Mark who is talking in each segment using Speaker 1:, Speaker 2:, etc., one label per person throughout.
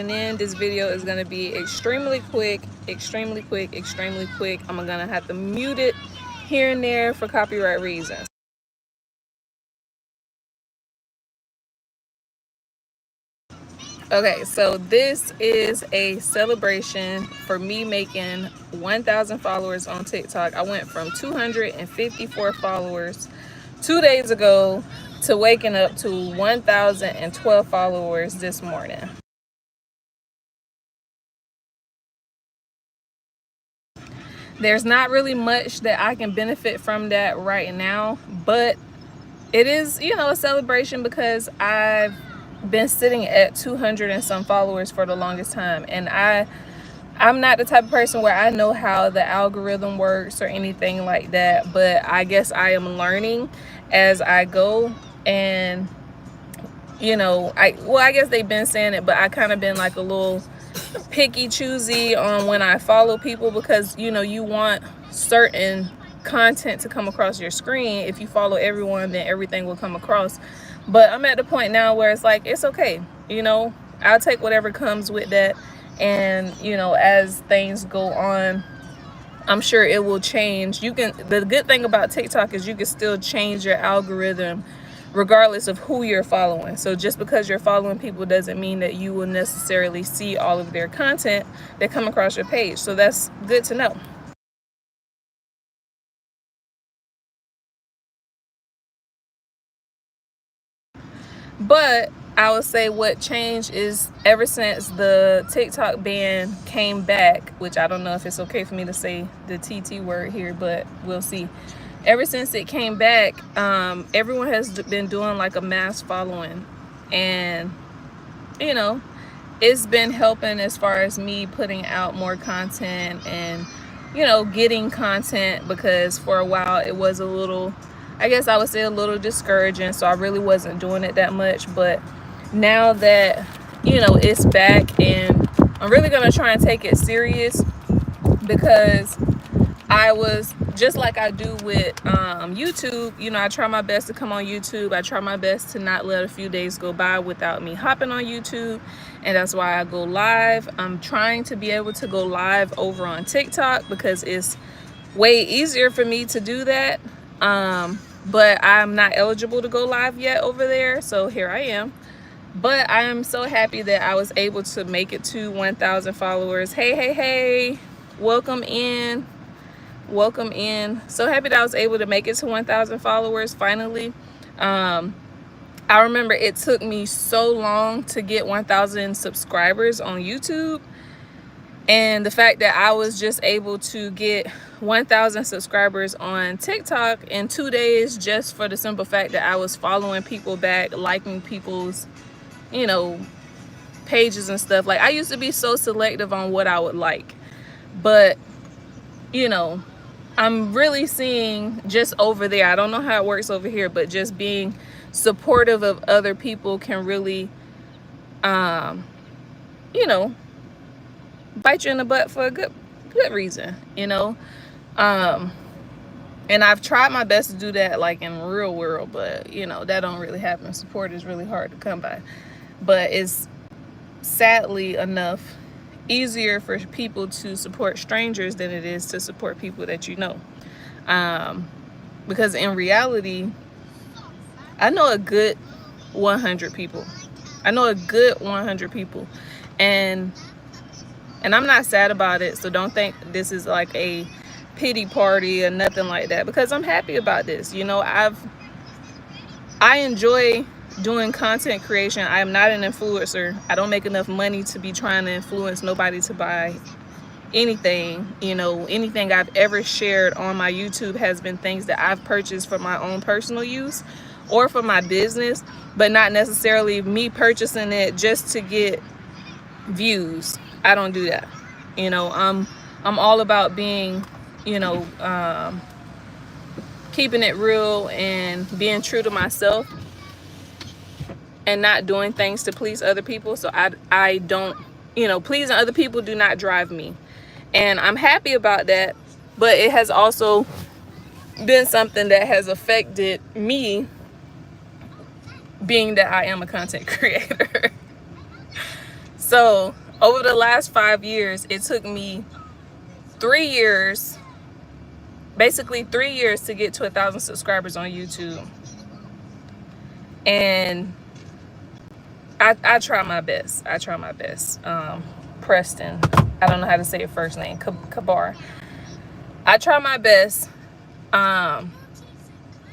Speaker 1: tuning in. This video is going to be extremely quick. I'm going to have to mute it here and there for copyright reasons. Okay, so this is a celebration for me making 1,000 followers on TikTok. I went from 254 followers 2 days ago to waking up to 1,012 followers this morning. There's not really much that I can benefit from that right now, but it is, a celebration because I've been sitting at 200 and some followers for the longest time, and I'm not the type of person where I know how the algorithm works or anything like that, but I guess I am learning as I go. And I guess they've been saying it, but I kind of been like a little picky choosy on when I follow people, because you want certain content to come across your screen. If you follow everyone, then everything will come across. But I'm at the point now where it's like, it's okay, I'll take whatever comes with that. And as things go on, I'm sure it will change. The good thing about TikTok is you can still change your algorithm regardless of who you're following. So just because you're following people doesn't mean that you will necessarily see all of their content that come across your page. So that's good to know. But I would say what changed is ever since the TikTok ban came back, which I don't know if it's okay for me to say the TT word here, but we'll see. Ever since it came back, everyone has been doing like a mass following, and it's been helping as far as me putting out more content and getting content, because for a while it was a little, I guess I would say, a little discouraging, so I really wasn't doing it that much. But now that it's back, and I'm really gonna try and take it serious, because I was just like I do with YouTube. I try my best to come on YouTube. I try my best to not let a few days go by without me hopping on YouTube, and that's why I go live. I'm trying to be able to go live over on TikTok because it's way easier for me to do that. But I'm not eligible to go live yet over there, so here I am. But I am so happy that I was able to make it to 1,000 followers. Hey, welcome in. So happy that I was able to make it to 1,000 followers finally. I remember it took me so long to get 1,000 subscribers on YouTube, and the fact that I was just able to get 1,000 subscribers on TikTok in 2 days, just for the simple fact that I was following people back, liking people's pages and stuff. Like, I used to be so selective on what I would like, but I'm really seeing just over there, I don't know how it works over here, but just being supportive of other people can really bite you in the butt for a good reason. And I've tried my best to do that like in real world, but that don't really happen. Support is really hard to come by, but it's sadly enough easier for people to support strangers than it is to support people that because in reality, I know a good 100 people. And I'm not sad about it, so don't think this is like a pity party or nothing like that, because I'm happy about this. I enjoy doing content creation. I am not an influencer. I don't make enough money to be trying to influence nobody to buy anything. Anything I've ever shared on my YouTube has been things that I've purchased for my own personal use or for my business, but not necessarily me purchasing it just to get views. I don't do that. I'm all about being keeping it real and being true to myself, and not doing things to please other people. So I don't, pleasing other people do not drive me. And I'm happy about that, but it has also been something that has affected me, being that I am a content creator. So over the last 5 years, it took me 3 years, basically 3 years, to get to 1,000 subscribers on YouTube. And I try my best. I try my best. Preston, I don't know how to say your first name, Kabar. I try my best,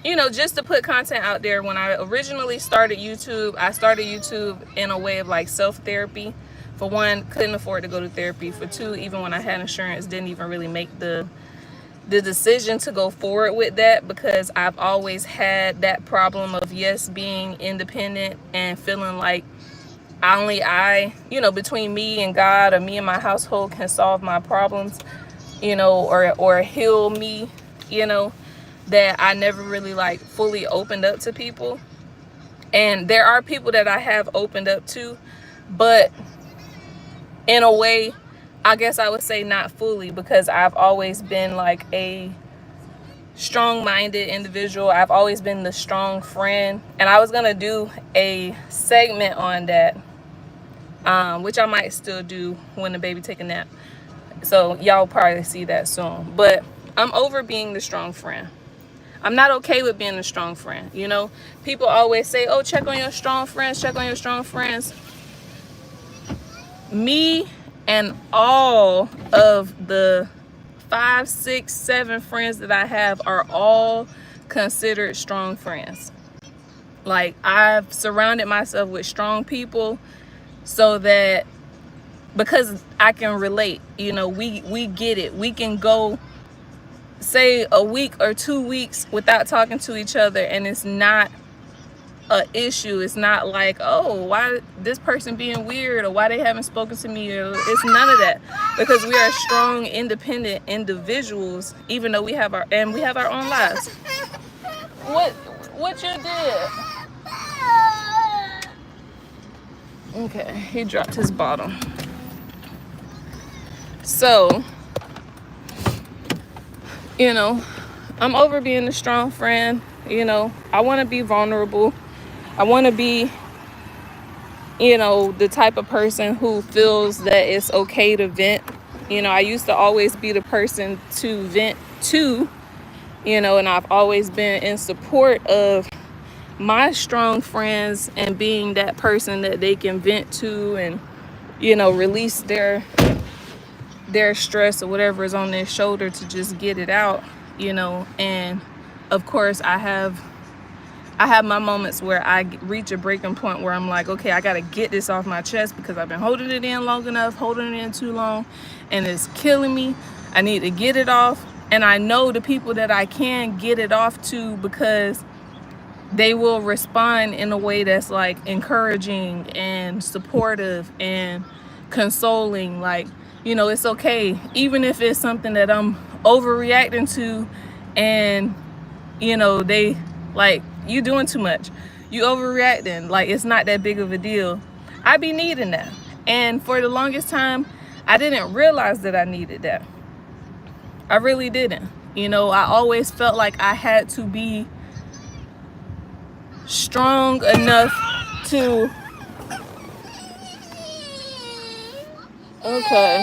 Speaker 1: you know, just to put content out there. When I originally started YouTube, I started YouTube in a way of like self-therapy. For one, couldn't afford to go to therapy. For two, even when I had insurance, didn't even really make the decision to go forward with that, because I've always had that problem of, yes, being independent and feeling like only I, you know, between me and God, or me and my household, can solve my problems, you know, or heal me, you know, that I never really like fully opened up to people. And there are people that I have opened up to, but in a way, I guess I would say not fully, because I've always been like a strong-minded individual. I've always been the strong friend. And I was gonna do a segment on that, which I might still do when the baby take a nap. So y'all probably see that soon. But I'm over being the strong friend. I'm not okay with being a strong friend. You know, people always say, oh, check on your strong friends, check on your strong friends. Me and all of the 5, 6, 7 friends that I have are all considered strong friends. Like, I've surrounded myself with strong people so that, because I can relate, you know, we get it. We can go, say, a week or 2 weeks without talking to each other, and it's not a issue. It's not like, oh, why this person being weird, or why they haven't spoken to me, or it's none of that, because we are strong, independent individuals, even though we have our own lives. What you did? Okay, he dropped his bottle. So, you know, I'm over being a strong friend. You know, I want to be vulnerable. I want to be, you know, the type of person who feels that it's okay to vent. You know, I used to always be the person to vent to, you know, and I've always been in support of my strong friends and being that person that they can vent to and, you know, release their stress or whatever is on their shoulder, to just get it out, you know. And of course, I have my moments where I reach a breaking point where I'm like, okay, I got to get this off my chest, because I've been holding it in long enough, holding it in too long, and it's killing me. I need to get it off. And I know the people that I can get it off to, because they will respond in a way that's like encouraging and supportive and consoling. Like, you know, it's okay, even if it's something that I'm overreacting to, and, you know, they like, you doing too much, you overreacting, like, it's not that big of a deal. I be needing that. And for the longest time, I didn't realize that I needed that. I really didn't. You know, I always felt like I had to be strong enough to, okay,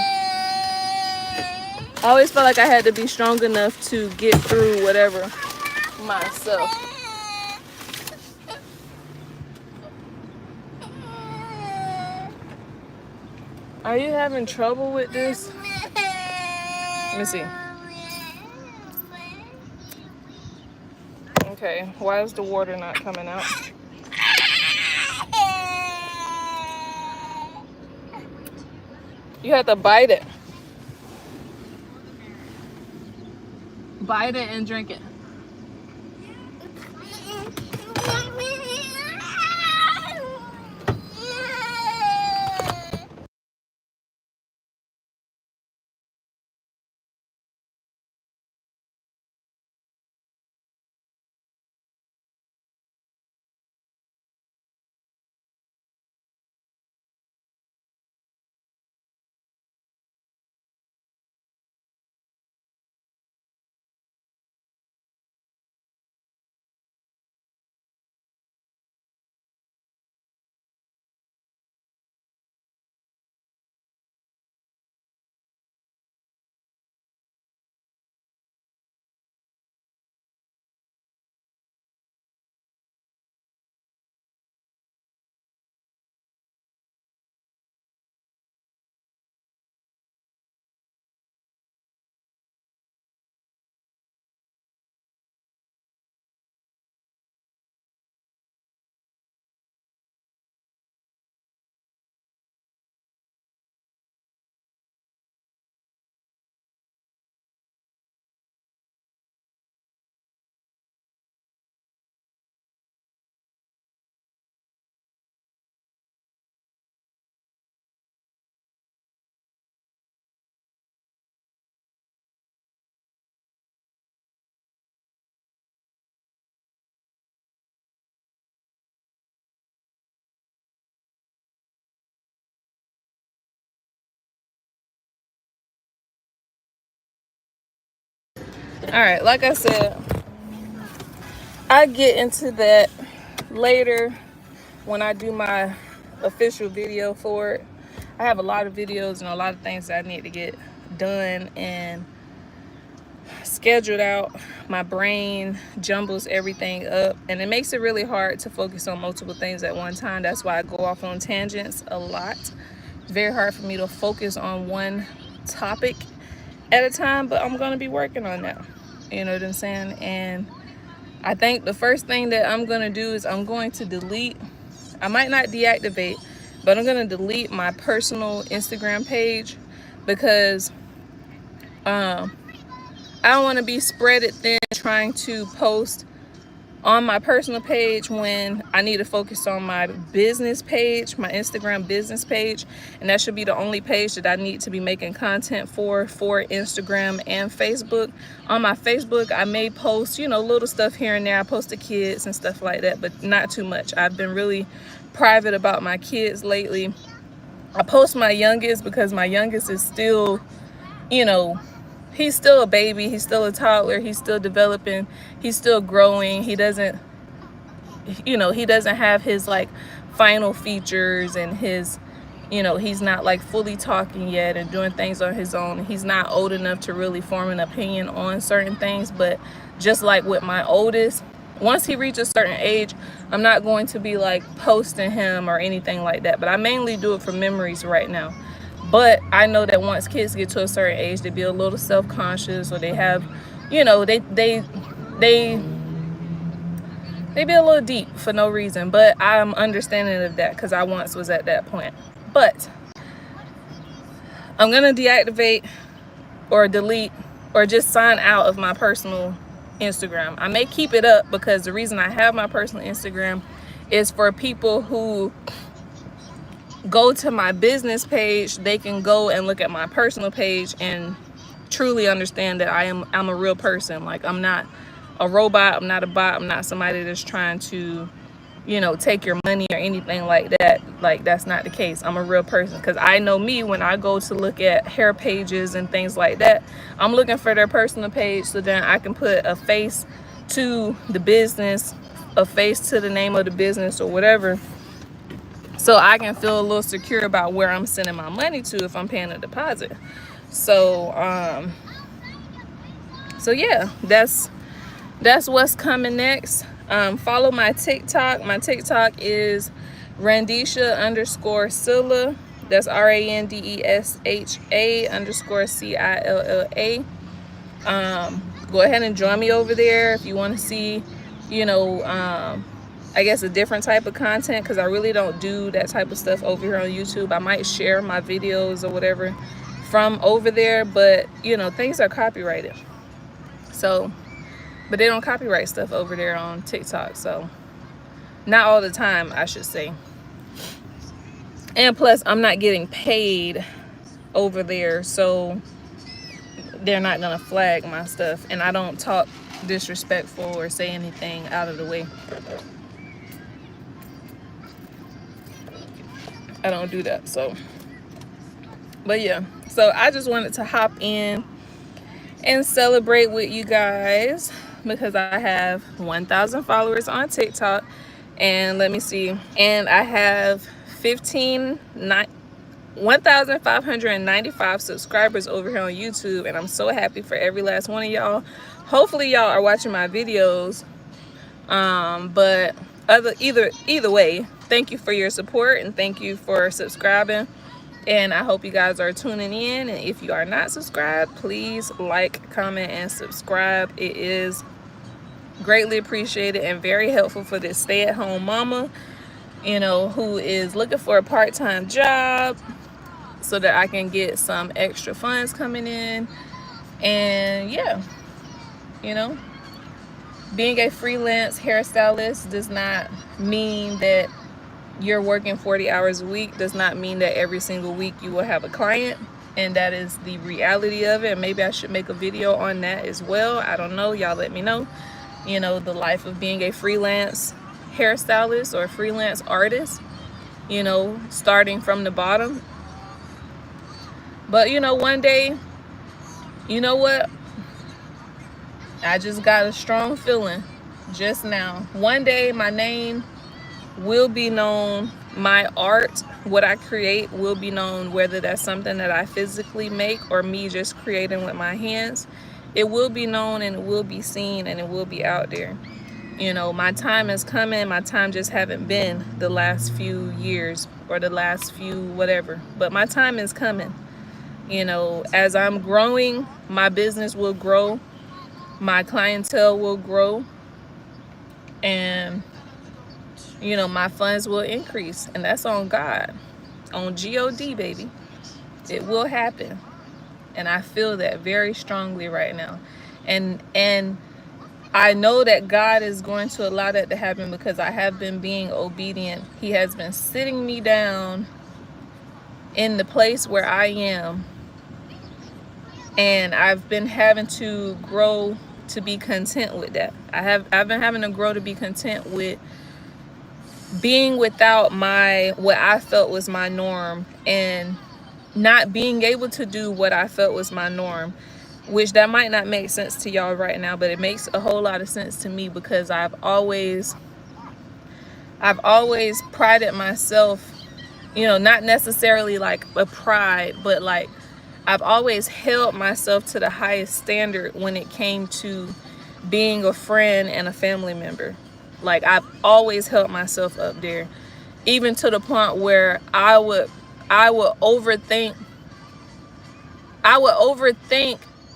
Speaker 1: I always felt like I had to be strong enough to get through whatever myself. Are you having trouble with this? Let me see. Okay, why is the water not coming out? You have to bite it. Bite it and drink it. All right, like I said, I get into that later when I do my official video for it. I have a lot of videos and a lot of things that I need to get done and scheduled out. My brain jumbles everything up, and it makes it really hard to focus on multiple things at one time. That's why I go off on tangents a lot. It's very hard for me to focus on one topic at a time, but I'm going to be working on that. You know what I'm saying? And I think the first thing that I'm going to do is I'm going to delete, I might not deactivate, but I'm going to delete my personal Instagram page, because I don't want to be spread it thin trying to post on my personal page when I need to focus on my business page, my Instagram business page. And that should be the only page that I need to be making content for Instagram and Facebook. On my Facebook, I may post, you know, little stuff here and there. I post the kids and stuff like that, but not too much. I've been really private about my kids lately. I post my youngest because my youngest is still, you know, he's still a baby, he's still a toddler, he's still developing, he's still growing. He doesn't, you know, he doesn't have his like final features, and his, you know, he's not like fully talking yet and doing things on his own. He's not old enough to really form an opinion on certain things. But just like with my oldest, once he reaches a certain age, I'm not going to be like posting him or anything like that, but I mainly do it for memories right now. But I know that once kids get to a certain age, they be a little self-conscious, or they have, you know, they be a little deep for no reason. But I'm understanding of that because I once was at that point. But I'm gonna deactivate or delete or just sign out of my personal Instagram. I may keep it up because the reason I have my personal Instagram is for people who go to my business page. They can go and look at my personal page and truly understand that I'm a real person. Like, I'm not a robot, I'm not a bot, I'm not somebody that's trying to, you know, take your money or anything like that. Like, that's not the case. I'm a real person, because I know me, when I go to look at hair pages and things like that, I'm looking for their personal page, so then I can put a face to the business, a face to the name of the business or whatever, so I can feel a little secure about where I'm sending my money to if I'm paying a deposit. So yeah, that's what's coming next. Follow my TikTok. My TikTok is Randesha_Cilla. That's RANDESHA_CILLA. Go ahead and join me over there if you want to see, you know, I guess a different type of content, because I really don't do that type of stuff over here on YouTube. I might share my videos or whatever from over there, but you know, things are copyrighted. So, but they don't copyright stuff over there on TikTok. So, not all the time, I should say. And plus, I'm not getting paid over there, so they're not gonna flag my stuff. And I don't talk disrespectful or say anything out of the way. I don't do that. So, but yeah, so I just wanted to hop in and celebrate with you guys, because I have 1,000 followers on TikTok, and let me see, and I have 1,595 subscribers over here on YouTube, and I'm so happy for every last one of y'all. Hopefully y'all are watching my videos, but either way, thank you for your support, and thank you for subscribing. And I hope you guys are tuning in. And if you are not subscribed, please like, comment, and subscribe. It is greatly appreciated and very helpful for this stay-at-home mama, you know, who is looking for a part-time job so that I can get some extra funds coming in. And yeah, you know, being a freelance hairstylist does not mean that you're working 40 hours a week. Does not mean that every single week you will have a client, and that is the reality of it. And maybe I should make a video on that as well. I don't know, y'all let me know. You know, the life of being a freelance hairstylist or freelance artist, you know, starting from the bottom. But you know, one day, you know what, I just got a strong feeling just now. One day my name will be known. My art, what I create, will be known, whether that's something that I physically make or me just creating with my hands. It will be known and it will be seen and it will be out there. You know, my time is coming. My time just haven't been the last few years or the last few whatever. But my time is coming. You know, as I'm growing, my business will grow. My clientele will grow. And, you know, my funds will increase. And that's on God. On God, baby. It will happen. And I feel that very strongly right now. And I know that God is going to allow that to happen because I have been being obedient. He has been sitting me down in the place where I am. And I've been having to grow to be content with that. I've been having to grow to be content with being without what I felt was my norm, and not being able to do what I felt was my norm, which that might not make sense to y'all right now, but it makes a whole lot of sense to me because I've always prided myself, you know, not necessarily like a pride, but like I've always held myself to the highest standard when it came to being a friend and a family member. Like I've always held myself up there, even to the point where I would overthink,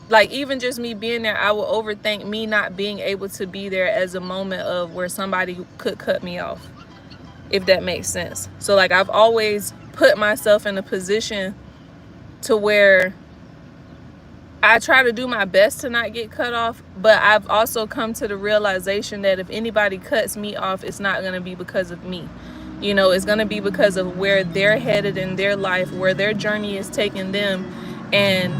Speaker 1: like even just me being there, I would overthink me not being able to be there as a moment of where somebody could cut me off, if that makes sense. So like I've always put myself in a position to where I try to do my best to not get cut off, but I've also come to the realization that if anybody cuts me off, it's not going to be because of me. You know, it's going to be because of where they're headed in their life, where their journey is taking them, and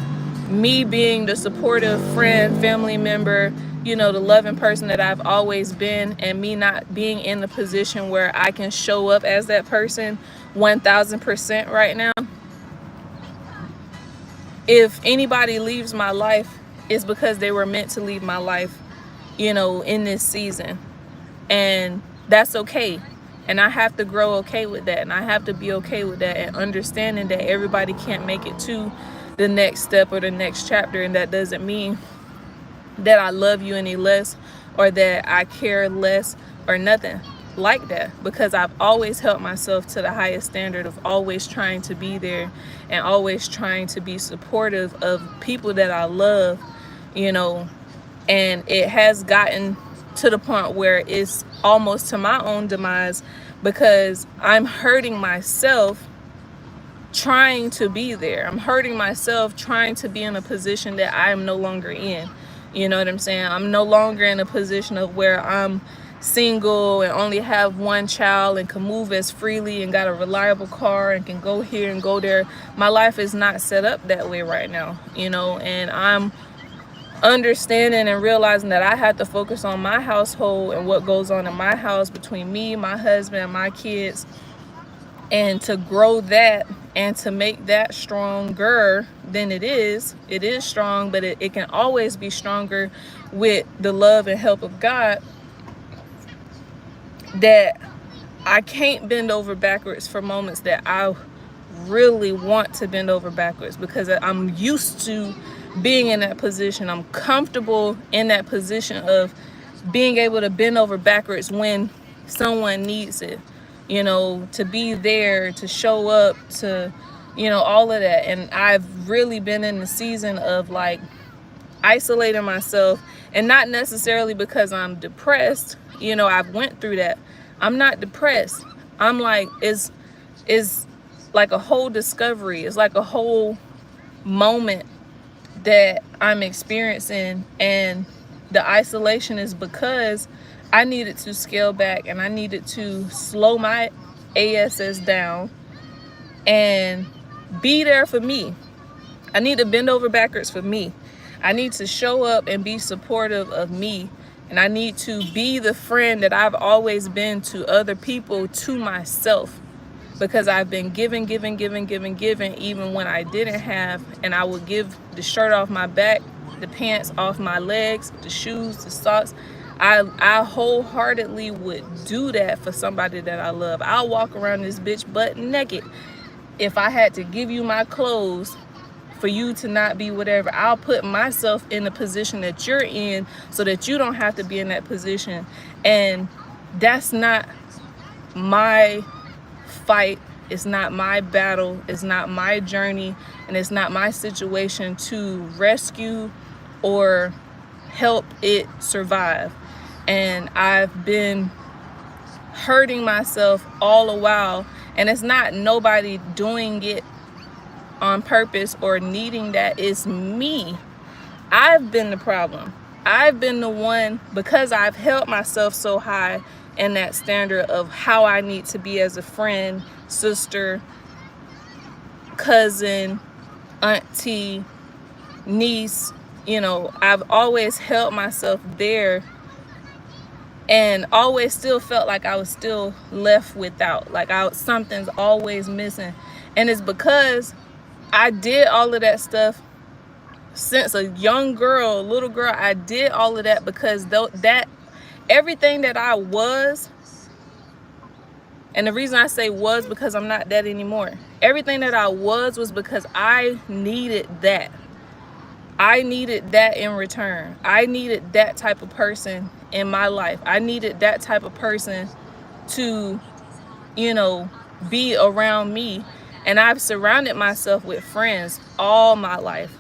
Speaker 1: me being the supportive friend, family member, you know, the loving person that I've always been, and me not being in the position where I can show up as that person 1000% right now. If anybody leaves my life, it's because they were meant to leave my life, you know, in this season. And that's okay. And I have to grow okay with that. And I have to be okay with that, and understanding that everybody can't make it to the next step or the next chapter. And that doesn't mean that I love you any less or that I care less or nothing like that, because I've always held myself to the highest standard of always trying to be there and always trying to be supportive of people that I love, you know. And it has gotten to the point where it's almost to my own demise, because I'm hurting myself trying to be there. I'm hurting myself trying to be in a position that I am no longer in. You know what I'm saying? I'm no longer in a position of where I'm single and only have one child and can move as freely and got a reliable car and can go here and go there. My life is not set up that way right now, you know, and I'm understanding and realizing that I have to focus on my household and what goes on in my house between me, my husband, and my kids, and to grow that and to make that stronger than it is. It is strong, but it can always be stronger with the love and help of God. That I can't bend over backwards for moments that I really want to bend over backwards, because I'm used to being in that position. I'm comfortable in that position of being able to bend over backwards when someone needs it, you know, to be there, to show up, to, you know, all of that. And I've really been in the season of like isolating myself, and not necessarily because I'm depressed. You know, I've went through that. I'm not depressed. I'm like, it's like a whole discovery. It's like a whole moment that I'm experiencing, and the isolation is because I needed to scale back and I needed to slow my ASS down and be there for me. I need to bend over backwards for me. I need to show up and be supportive of me. And I need to be the friend that I've always been to other people, to myself. because I've been giving, even when I didn't have. And I would give the shirt off my back, the pants off my legs, the shoes, the socks. I wholeheartedly would do that for somebody that I love. I'll walk around this bitch butt naked if I had to give you my clothes for you to not be whatever. I'll put myself in the position that you're in so that you don't have to be in that position. And that's not my fight. It's not my battle. It's not my journey. And it's not my situation to rescue or help it survive. And I've been hurting myself all the while. And it's not nobody doing it on purpose or needing that. It's me. I've been the problem. I've been the one, because I've held myself so high in that standard of how I need to be as a friend, sister, cousin, auntie, niece. You know, I've always held myself there and always still felt like I was still left without, like something's always missing. And it's because I did all of that stuff since a young girl, little girl. I did all of that because that everything that I was, and the reason I say was because I'm not that anymore. Everything that I was because I needed that. I needed that in return. I needed that type of person in my life. I needed that type of person to, you know, be around me. And I've surrounded myself with friends all my life,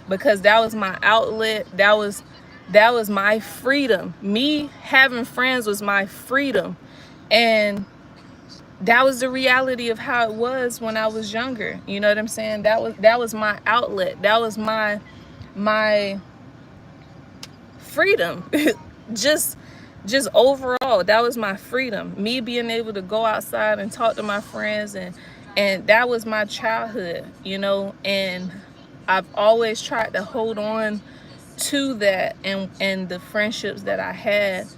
Speaker 1: because that was my outlet. That was my freedom. Me having friends was my freedom. And that was the reality of how it was when I was younger. You know what I'm saying? That was my outlet. That was my freedom. just overall, that was my freedom. Me being able to go outside and talk to my friends, and that was my childhood, you know. And I've always tried to hold on to that and the friendships that I had.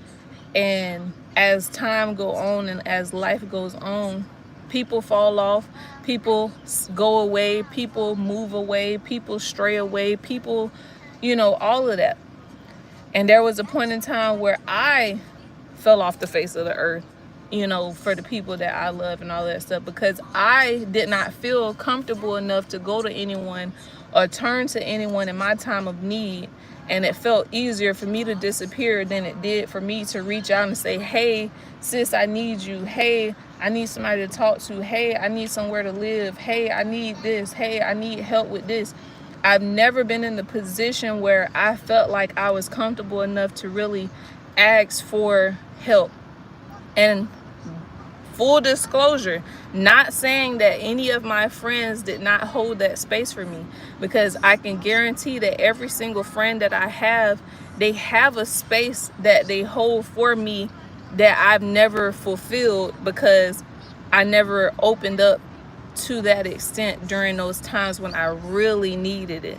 Speaker 1: And as time go on and as life goes on, people fall off, people go away, people move away, people stray away, people, you know, all of that. And there was a point in time where I fell off the face of the earth, you know, for the people that I love and all that stuff, because I did not feel comfortable enough to go to anyone or turn to anyone in my time of need. And it felt easier for me to disappear than it did for me to reach out and say, hey, sis, I need you. Hey, I need somebody to talk to. Hey, I need somewhere to live. Hey, I need this. Hey, I need help with this. I've never been in the position where I felt like I was comfortable enough to really ask for help. And full disclosure, not saying that any of my friends did not hold that space for me, because I can guarantee that every single friend that I have, they have a space that they hold for me that I've never fulfilled, because I never opened up to that extent during those times when I really needed it.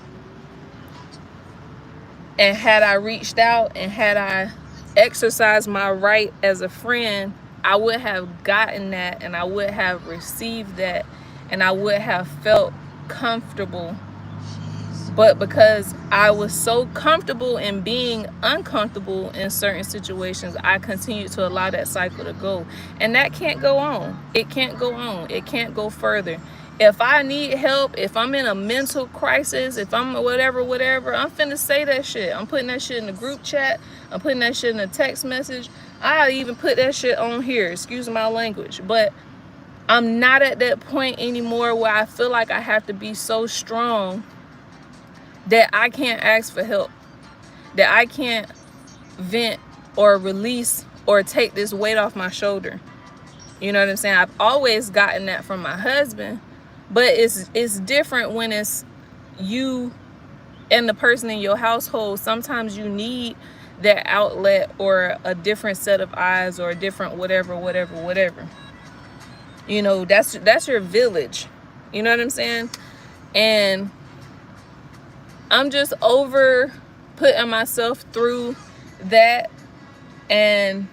Speaker 1: And had I reached out and had I exercised my right as a friend, I would have gotten that, and I would have received that, and I would have felt comfortable. But because I was so comfortable in being uncomfortable in certain situations, I continued to allow that cycle to go. And that can't go on. It can't go on. It can't go further. If I need help, if I'm in a mental crisis, if I'm whatever, I'm finna say that shit. I'm putting that shit in the group chat. I'm putting that shit in a text message. I even put that shit on here, excuse my language. But I'm not at that point anymore where I feel like I have to be so strong that I can't ask for help, that I can't vent or release or take this weight off my shoulder. You know what I'm saying? I've always gotten that from my husband, but it's different when it's you and the person in your household. Sometimes you need that outlet or a different set of eyes or a different whatever. You know, that's your village. You know what I'm saying? And I'm just over putting myself through that, and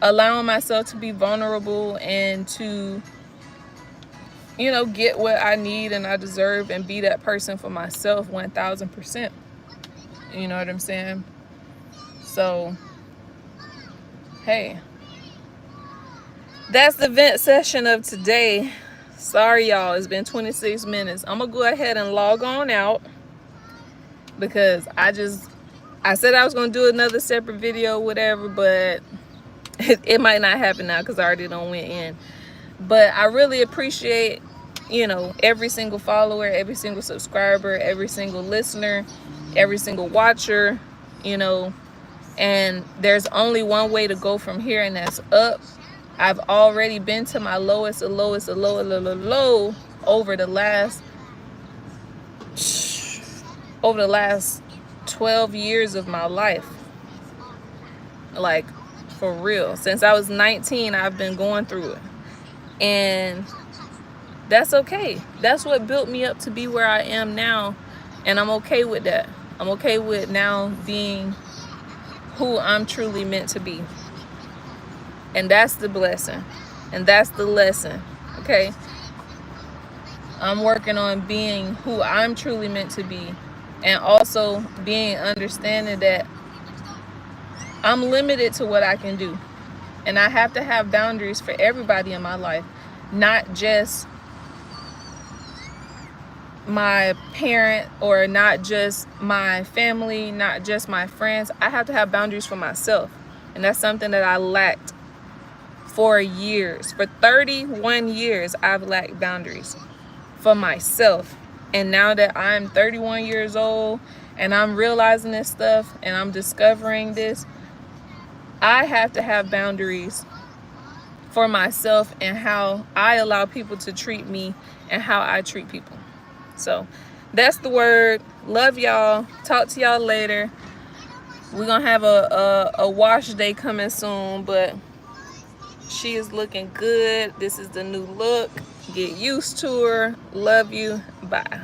Speaker 1: allowing myself to be vulnerable and to, you know, get what I need and I deserve and be that person for myself 1000%. You know what I'm saying? So, hey, that's the vent session of today. Sorry, y'all. It's been 26 minutes. I'm going to go ahead and log on out because I said I was going to do another separate video, whatever, but it might not happen now because I already done went in. But I really appreciate, you know, every single follower, every single subscriber, every single listener, every single watcher, you know, and there's only one way to go from here, and that's up. I've already been to my low over the last 12 years of my life. Like, for real. Since I was 19, I've been going through it. And that's okay. That's what built me up to be where I am now. And I'm okay with that. I'm okay with now being who I'm truly meant to be. And that's the blessing. And that's the lesson. Okay? I'm working on being who I'm truly meant to be. And also being understanding that I'm limited to what I can do. And I have to have boundaries for everybody in my life. Not just my parent or not just my family, not just my friends. I have to have boundaries for myself. And that's something that I lacked for years. For 31 years, I've lacked boundaries for myself. And now that I'm 31 years old and I'm realizing this stuff and I'm discovering this, I have to have boundaries for myself and how I allow people to treat me and how I treat people. So that's the word. Love y'all. Talk to y'all later. We're gonna have a wash day coming soon, but she is looking good. This is the new look. Get used to her. Love you. Bye.